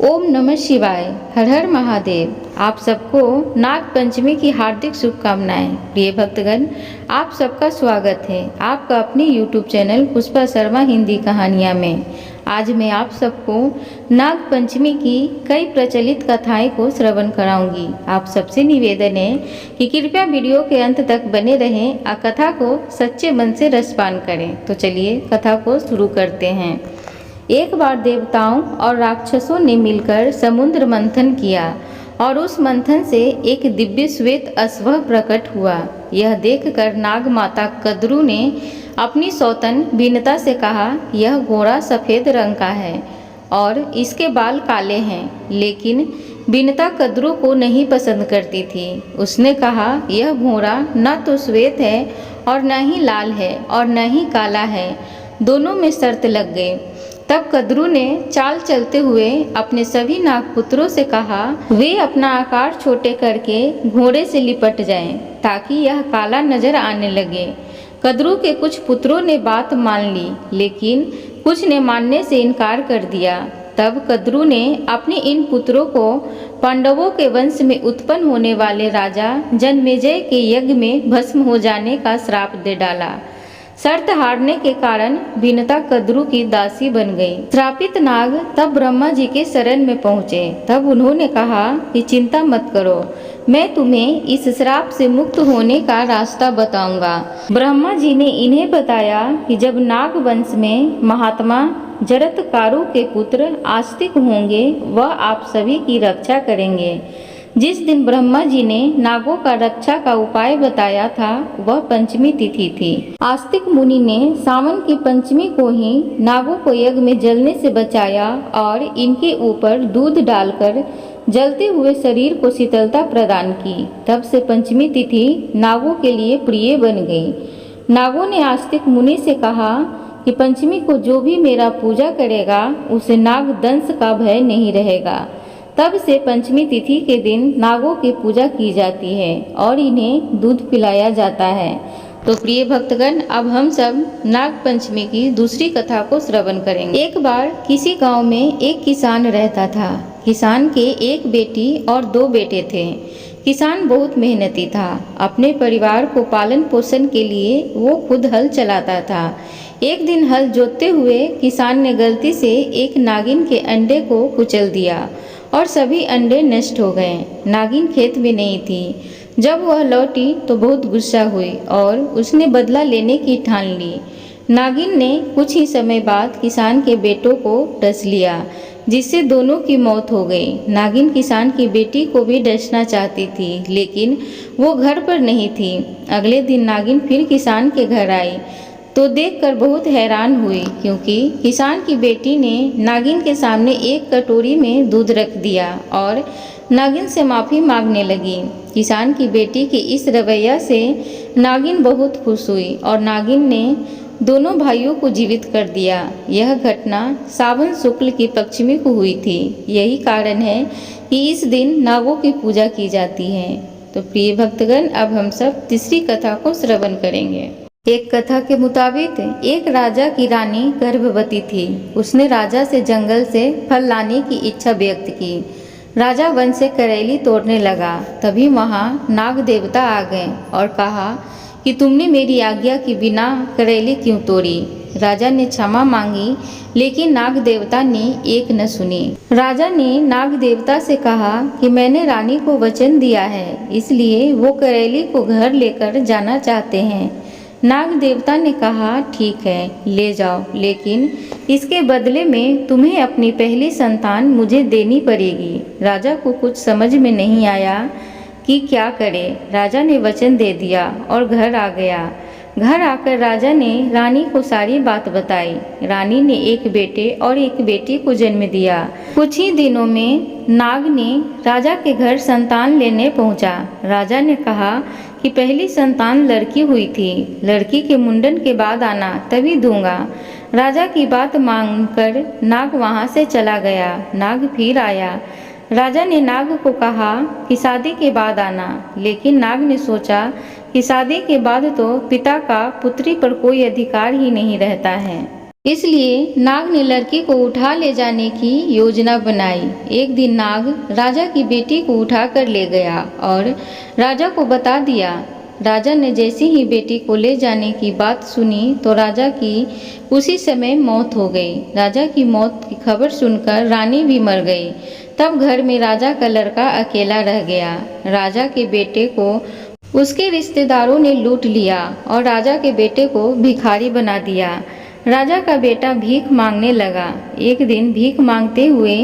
ओम नमः शिवाय। हर हर महादेव। आप सबको नाग पंचमी की हार्दिक शुभकामनाएं। प्रिय भक्तगण, आप सबका स्वागत है आपका अपने YouTube चैनल पुष्पा शर्मा हिंदी कहानियां में। आज मैं आप सबको नाग पंचमी की कई प्रचलित कथाएं को श्रवण कराऊंगी। आप सबसे निवेदन है कि कृपया वीडियो के अंत तक बने रहें और कथा को सच्चे मन से रसपान करें। तो चलिए कथा को शुरू करते हैं। एक बार देवताओं और राक्षसों ने मिलकर समुद्र मंथन किया और उस मंथन से एक दिव्य श्वेत अश्व प्रकट हुआ। यह देखकर नाग माता कद्रू ने अपनी सौतन बीनता से कहा, यह घोड़ा सफ़ेद रंग का है और इसके बाल काले हैं। लेकिन बीनता कद्रू को नहीं पसंद करती थी। उसने कहा, यह घोड़ा न तो श्वेत है और न ही लाल है और न ही काला है, दोनों में शर्त लग गई। तब कद्रू ने चाल चलते हुए अपने सभी नागपुत्रों से कहा, वे अपना आकार छोटे करके घोड़े से लिपट जाएं, ताकि यह काला नजर आने लगे। कद्रू के कुछ पुत्रों ने बात मान ली, लेकिन कुछ ने मानने से इनकार कर दिया। तब कद्रू ने अपने इन पुत्रों को पांडवों के वंश में उत्पन्न होने वाले राजा जन्मेजय के यज्ञ में भस्म हो जाने का श्राप दे डाला। शर्त हारने के कारण बीनता कद्रू की दासी बन गई। श्रापित नाग तब ब्रह्मा जी के शरण में पहुँचे। तब उन्होंने कहा कि चिंता मत करो, मैं तुम्हें इस श्राप से मुक्त होने का रास्ता बताऊंगा। ब्रह्मा जी ने इन्हें बताया कि जब नाग वंश में महात्मा जरत्कारु के पुत्र आस्तिक होंगे, वह आप सभी की रक्षा करेंगे। जिस दिन ब्रह्मा जी ने नागों का रक्षा का उपाय बताया था, वह पंचमी तिथि थी। आस्तिक मुनि ने सावन की पंचमी को ही नागों को यज्ञ में जलने से बचाया और इनके ऊपर दूध डालकर जलते हुए शरीर को शीतलता प्रदान की। तब से पंचमी तिथि नागों के लिए प्रिय बन गई। नागों ने आस्तिक मुनि से कहा कि पंचमी को जो भी मेरा पूजा करेगा, उसे नाग दंश का भय नहीं रहेगा। तब से पंचमी तिथि के दिन नागों की पूजा की जाती है और इन्हें दूध पिलाया जाता है। तो प्रिय भक्तगण, अब हम सब नाग पंचमी की दूसरी कथा को श्रवण करेंगे। एक बार किसी गांव में एक किसान रहता था। किसान के एक बेटी और दो बेटे थे। किसान बहुत मेहनती था। अपने परिवार को पालन पोषण के लिए वो खुद हल चलाता था। एक दिन हल जोतते हुए किसान ने गलती से एक नागिन के अंडे को कुचल दिया और सभी अंडे नष्ट हो गए। नागिन खेत में नहीं थी। जब वह लौटी तो बहुत गुस्सा हुई और उसने बदला लेने की ठान ली। नागिन ने कुछ ही समय बाद किसान के बेटों को डस लिया, जिससे दोनों की मौत हो गई। नागिन किसान की बेटी को भी डसना चाहती थी, लेकिन वो घर पर नहीं थी। अगले दिन नागिन फिर किसान के घर आई तो देखकर बहुत हैरान हुई, क्योंकि किसान की बेटी ने नागिन के सामने एक कटोरी में दूध रख दिया और नागिन से माफ़ी मांगने लगी। किसान की बेटी के इस रवैया से नागिन बहुत खुश हुई और नागिन ने दोनों भाइयों को जीवित कर दिया। यह घटना सावन शुक्ल की पंचमी को हुई थी। यही कारण है कि इस दिन नागों की पूजा की जाती है। तो प्रिय भक्तगण, अब हम सब तीसरी कथा को श्रवण करेंगे। एक कथा के मुताबिक एक राजा की रानी गर्भवती थी। उसने राजा से जंगल से फल लाने की इच्छा व्यक्त की। राजा वन से करेली तोड़ने लगा। तभी वहाँ नाग देवता आ गए और कहा कि तुमने मेरी आज्ञा के बिना करेली क्यों तोड़ी। राजा ने क्षमा मांगी, लेकिन नाग देवता ने एक न सुनी। राजा ने नाग देवता से कहा कि मैंने रानी को वचन दिया है, इसलिए वो करेली को घर लेकर जाना चाहते हैं। नाग देवता ने कहा, ठीक है, ले जाओ, लेकिन इसके बदले में तुम्हें अपनी पहली संतान मुझे देनी पड़ेगी। राजा को कुछ समझ में नहीं आया कि क्या करे। राजा ने वचन दे दिया और घर आ गया। घर आकर राजा ने रानी को सारी बात बताई। रानी ने एक बेटे और एक बेटी को जन्म दिया। कुछ ही दिनों में नाग ने राजा के घर संतान लेने पहुंचा। राजा ने कहा कि पहली संतान लड़की हुई थी, लड़की के मुंडन के बाद आना, तभी दूंगा। राजा की बात मानकर नाग वहां से चला गया। नाग फिर आया। राजा ने नाग को कहा कि शादी के बाद आना, लेकिन नाग ने सोचा कि शादी के बाद तो पिता का पुत्री पर कोई अधिकार ही नहीं रहता है। इसलिए नाग ने लड़की को उठा ले जाने की योजना बनाई। एक दिन नाग राजा की बेटी को उठाकर ले गया और राजा को बता दिया। राजा ने जैसे ही बेटी को ले जाने की बात सुनी तो राजा की उसी समय मौत हो गई। राजा की मौत की खबर सुनकर रानी भी मर गई। तब घर में राजा का लड़का अकेला रह गया। राजा के बेटे को उसके रिश्तेदारों ने लूट लिया और राजा के बेटे को भिखारी बना दिया। राजा का बेटा भीख मांगने लगा। एक दिन भीख मांगते हुए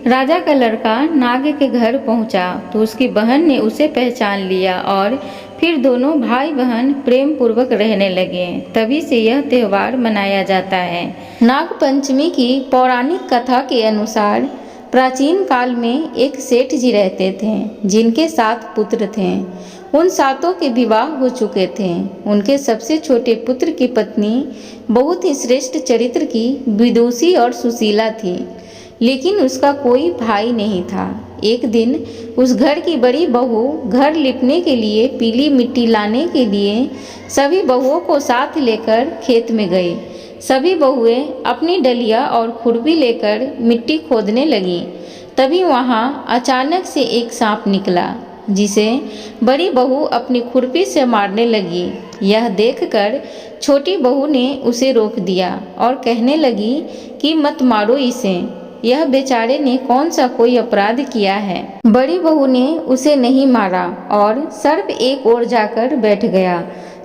राजा का लड़का नाग के घर पहुंचा तो उसकी बहन ने उसे पहचान लिया और फिर दोनों भाई बहन प्रेम पूर्वक रहने लगे। तभी से यह त्यौहार मनाया जाता है। नाग पंचमी की पौराणिक कथा के अनुसार प्राचीन काल में एक सेठ जी रहते थे जिनके 7 पुत्र थे। उन 7 के विवाह हो चुके थे। उनके सबसे छोटे पुत्र की पत्नी बहुत ही श्रेष्ठ चरित्र की विदुषी और सुशीला थी, लेकिन उसका कोई भाई नहीं था। एक दिन उस घर की बड़ी बहू घर लिपने के लिए पीली मिट्टी लाने के लिए सभी बहुओं को साथ लेकर खेत में गई। सभी बहुएं अपनी डलिया और खुरपी लेकर मिट्टी खोदने लगीं। तभी वहां अचानक से एक सांप निकला जिसे बड़ी बहू अपनी खुरपी से मारने लगी। यह देखकर छोटी बहू ने उसे रोक दिया और कहने लगी कि मत मारो इसे, यह बेचारे ने कौन सा कोई अपराध किया है। बड़ी बहू ने उसे नहीं मारा और सर्प एक ओर जाकर बैठ गया।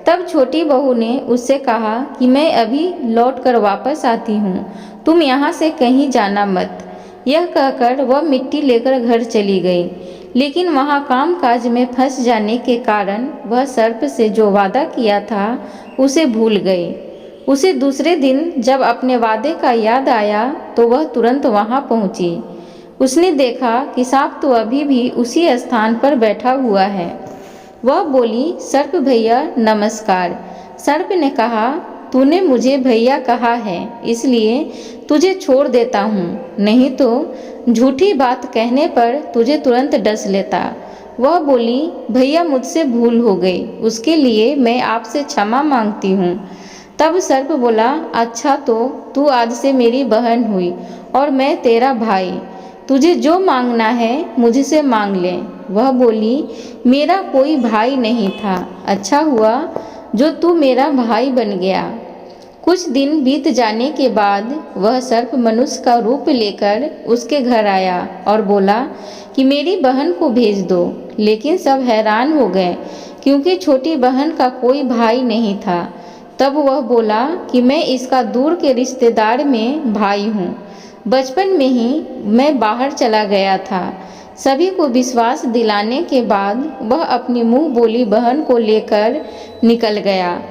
तब छोटी बहू ने उससे कहा कि मैं अभी लौट कर वापस आती हूँ, तुम यहाँ से कहीं जाना मत। यह कहकर वह मिट्टी लेकर घर चली गई, लेकिन वहाँ कामकाज में फंस जाने के कारण वह सर्प से जो वादा किया था उसे भूल गई। उसे दूसरे दिन जब अपने वादे का याद आया तो वह तुरंत वहाँ पहुँची। उसने देखा कि सांप तो अभी भी उसी स्थान पर बैठा हुआ है। वह बोली, सर्प भैया नमस्कार। सर्प ने कहा, तूने मुझे भैया कहा है इसलिए तुझे छोड़ देता हूँ, नहीं तो झूठी बात कहने पर तुझे तुरंत डस लेता। वह बोली, भैया मुझसे भूल हो गई, उसके लिए मैं आपसे क्षमा मांगती हूँ। तब सर्प बोला, अच्छा तो तू आज से मेरी बहन हुई और मैं तेरा भाई, तुझे जो मांगना है मुझसे मांग ले। वह बोली, मेरा कोई भाई नहीं था, अच्छा हुआ जो तू मेरा भाई बन गया। कुछ दिन बीत जाने के बाद वह सर्प मनुष्य का रूप लेकर उसके घर आया और बोला कि मेरी बहन को भेज दो। लेकिन सब हैरान हो गए क्योंकि छोटी बहन का कोई भाई नहीं था। तब वह बोला कि मैं इसका दूर के रिश्तेदार में भाई हूँ। बचपन में ही मैं बाहर चला गया था। सभी को विश्वास दिलाने के बाद वह अपनी मुंह बोली बहन को लेकर निकल गया।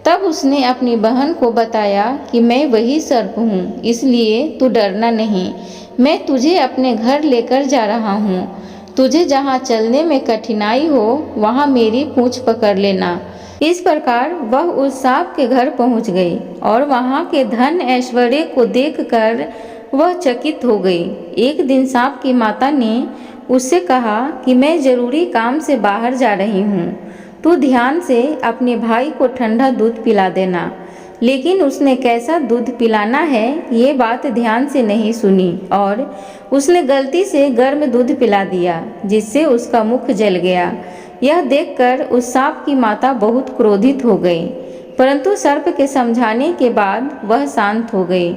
तब उसने अपनी बहन को बताया कि मैं वही सर्प हूँ, इसलिए तू डरना नहीं, मैं तुझे अपने घर लेकर जा रहा हूँ। तुझे जहाँ चलने में कठिनाई हो वहाँ मेरी पूँछ पकड़ लेना। इस प्रकार वह उस सांप के घर पहुँच गई और वहाँ के धन ऐश्वर्य को देखकर वह चकित हो गई। एक दिन सांप की माता ने उससे कहा कि मैं जरूरी काम से बाहर जा रही हूँ, तू ध्यान से अपने भाई को ठंडा दूध पिला देना। लेकिन उसने कैसा दूध पिलाना है ये बात ध्यान से नहीं सुनी और उसने गलती से गर्म दूध पिला दिया, जिससे उसका मुख जल गया। यह देखकर उस सांप की माता बहुत क्रोधित हो गई, परंतु सर्प के समझाने के बाद वह शांत हो गई।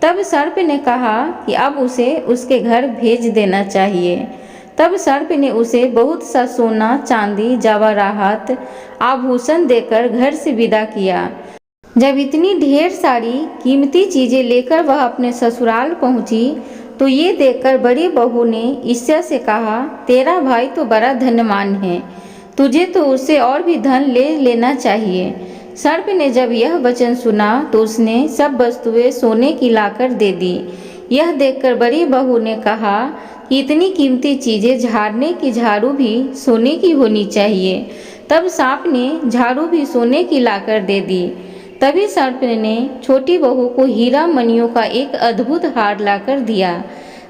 तब सर्प ने कहा कि अब उसे उसके घर भेज देना चाहिए। तब सर्प ने उसे बहुत सा सोना, चांदी, जवाहरात, आभूषण देकर घर से विदा किया। जब इतनी ढेर सारी कीमती चीजें लेकर वह अपने ससुराल पहुंची तो ये देखकर बड़ी बहू ने ईर्ष्या से कहा, तेरा भाई तो बड़ा धनवान है, तुझे तो उससे और भी धन ले लेना चाहिए। सर्प ने जब यह वचन सुना तो उसने सब वस्तुएं सोने की लाकर दे दी। यह देखकर बड़ी बहू ने कहा कि इतनी कीमती चीजें झाड़ने की झाड़ू भी सोने की होनी चाहिए। तब सांप ने झाड़ू भी सोने की लाकर दे दी। तभी सर्प ने छोटी बहू को हीरा मणियों का एक अद्भुत हार लाकर दिया,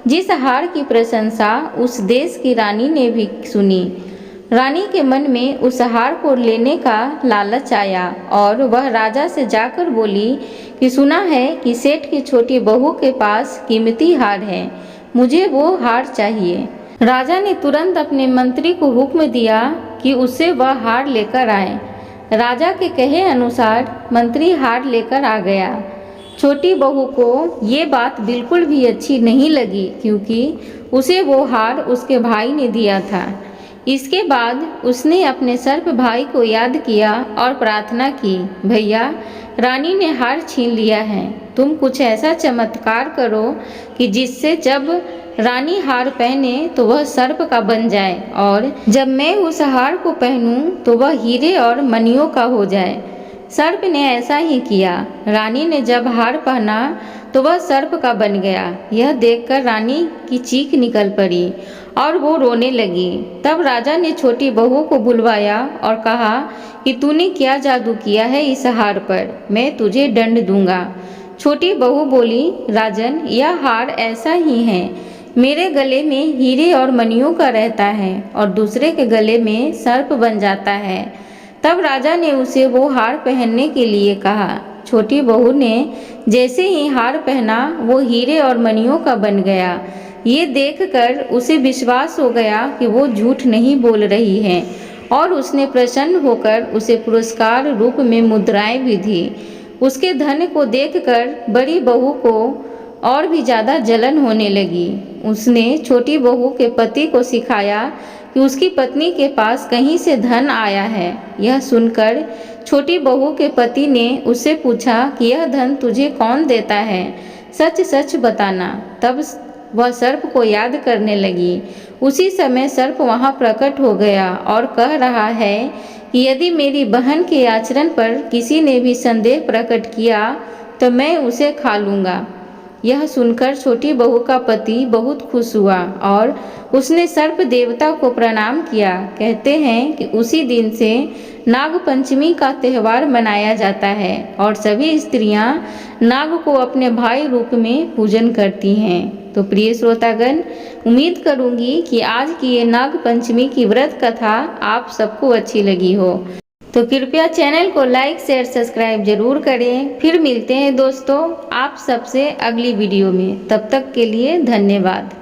जिस हार की प्रशंसा उस देश की रानी ने भी सुनी। रानी के मन में उस हार को लेने का लालच आया और वह राजा से जाकर बोली कि सुना है कि सेठ की छोटी बहू के पास कीमती हार है, मुझे वो हार चाहिए। राजा ने तुरंत अपने मंत्री को हुक्म दिया कि उससे वह हार लेकर आए। राजा के कहे अनुसार मंत्री हार लेकर आ गया। छोटी बहू को ये बात बिल्कुल भी अच्छी नहीं लगी क्योंकि उसे वो हार उसके भाई ने दिया था। इसके बाद उसने अपने सर्प भाई को याद किया और प्रार्थना की, भैया रानी ने हार छीन लिया है, तुम कुछ ऐसा चमत्कार करो कि जिससे जब रानी हार पहने तो वह सर्प का बन जाए और जब मैं उस हार को पहनूं तो वह हीरे और मणियों का हो जाए। सर्प ने ऐसा ही किया। रानी ने जब हार पहना तो वह सर्प का बन गया। यह देखकर रानी की चीख निकल पड़ी और वो रोने लगी। तब राजा ने छोटी बहू को बुलवाया और कहा कि तूने क्या जादू किया है इस हार पर, मैं तुझे दंड दूंगा। छोटी बहू बोली, राजन यह हार ऐसा ही है, मेरे गले में हीरे और मणियों का रहता है और दूसरे के गले में सर्प बन जाता है। तब राजा ने उसे वो हार पहनने के लिए कहा। छोटी बहू ने जैसे ही हार पहना वो हीरे और मणियों का बन गया। ये देखकर उसे विश्वास हो गया कि वो झूठ नहीं बोल रही है और उसने प्रसन्न होकर उसे पुरस्कार रूप में मुद्राएं भी दी। उसके धन को देखकर बड़ी बहू को और भी ज़्यादा जलन होने लगी। उसने छोटी बहू के पति को सिखाया कि उसकी पत्नी के पास कहीं से धन आया है। यह सुनकर छोटी बहू के पति ने उससे पूछा कि यह धन तुझे कौन देता है, सच सच बताना। तब वह सर्प को याद करने लगी। उसी समय सर्प वहां प्रकट हो गया और कह रहा है कि यदि मेरी बहन के आचरण पर किसी ने भी संदेह प्रकट किया तो मैं उसे खा लूँगा। यह सुनकर छोटी बहू का पति बहुत खुश हुआ और उसने सर्प देवता को प्रणाम किया। कहते हैं कि उसी दिन से नाग पंचमी का त्यौहार मनाया जाता है और सभी स्त्रियां नाग को अपने भाई रूप में पूजन करती हैं। तो प्रिय श्रोतागण, उम्मीद करूंगी कि आज की ये नाग पंचमी की व्रत कथा आप सबको अच्छी लगी हो। तो कृपया चैनल को लाइक शेयर सब्सक्राइब जरूर करें। फिर मिलते हैं दोस्तों आप सबसे अगली वीडियो में। तब तक के लिए धन्यवाद।